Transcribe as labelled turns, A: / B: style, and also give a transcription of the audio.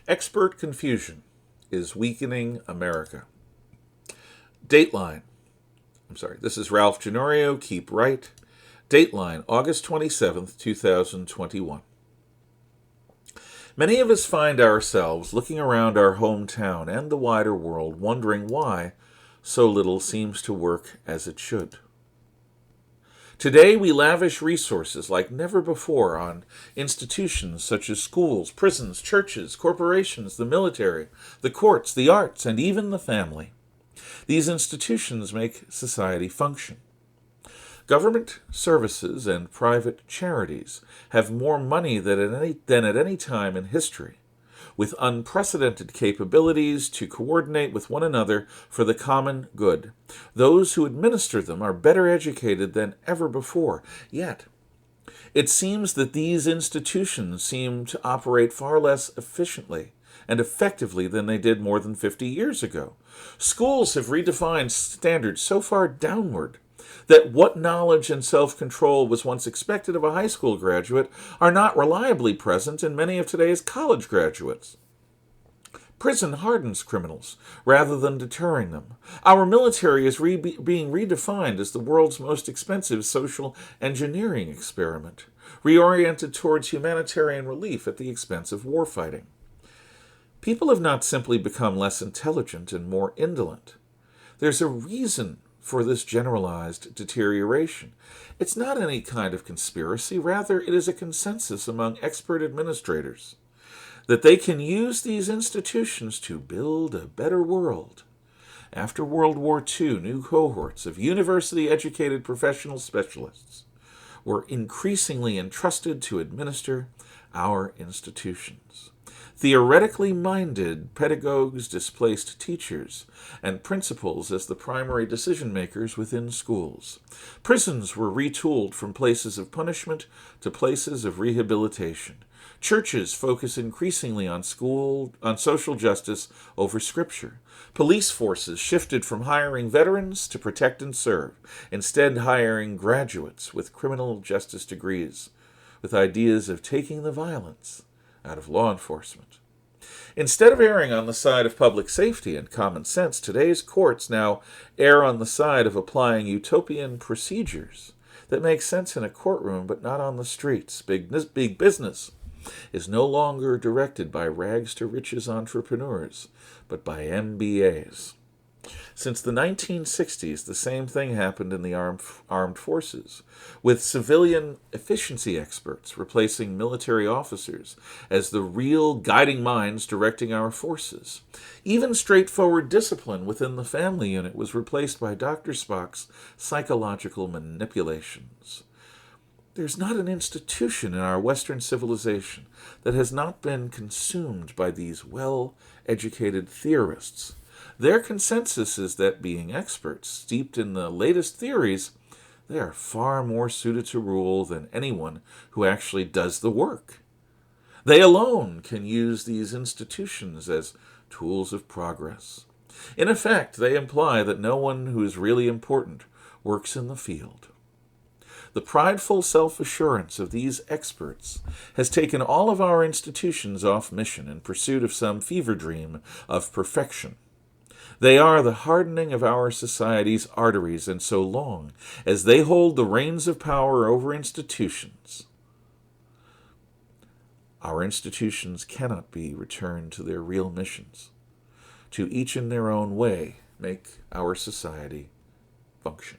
A: Expert confusion is weakening America. Dateline. This is Ralph Ginorio-Keep right. Dateline, August 27th, 2021. Many of us find ourselves looking around our hometown and the wider world, wondering why so little seems to work as it should. Today, we lavish resources like never before on institutions such as schools, prisons, churches, corporations, the military, the courts, the arts, and even the family. These institutions make society function. Government services and private charities have more money than at any time in history, with unprecedented capabilities to coordinate with one another for the common good. Those who administer them are better educated than ever before. Yet, it seems that these institutions seem to operate far less efficiently and effectively than they did more than 50 years ago. Schools have redefined standards so far downward that what knowledge and self-control was once expected of a high school graduate are not reliably present in many of today's college graduates. Prison hardens criminals rather than deterring them. Our military is being redefined as the world's most expensive social engineering experiment, reoriented towards humanitarian relief at the expense of warfighting. People have not simply become less intelligent and more indolent. There's a reason for this generalized deterioration. It's not any kind of conspiracy. Rather, it is a consensus among expert administrators that they can use these institutions to build a better world. After World War II, new cohorts of university-educated professional specialists were increasingly entrusted to administer our institutions. Theoretically minded pedagogues displaced teachers and principals as the primary decision-makers within schools. Prisons were retooled from places of punishment to places of rehabilitation. Churches focus increasingly on social justice over scripture. Police forces shifted from hiring veterans to protect and serve, instead hiring graduates with criminal justice degrees, with ideas of taking the violence out of law enforcement. Instead of erring on the side of public safety and common sense, today's courts now err on the side of applying utopian procedures that make sense in a courtroom but not on the streets. Big business is no longer directed by rags-to-riches entrepreneurs, but by MBAs. Since the 1960s, the same thing happened in the armed forces, with civilian efficiency experts replacing military officers as the real guiding minds directing our forces. Even straightforward discipline within the family unit was replaced by Dr. Spock's psychological manipulations. There's not an institution in our Western civilization that has not been consumed by these well-educated theorists. Their consensus is that, being experts, steeped in the latest theories, they are far more suited to rule than anyone who actually does the work. They alone can use these institutions as tools of progress. In effect, they imply that no one who is really important works in the field. The prideful self-assurance of these experts has taken all of our institutions off mission in pursuit of some fever dream of perfection. They are the hardening of our society's arteries, and so long as they hold the reins of power over institutions, our institutions cannot be returned to their real missions, to each in their own way make our society function.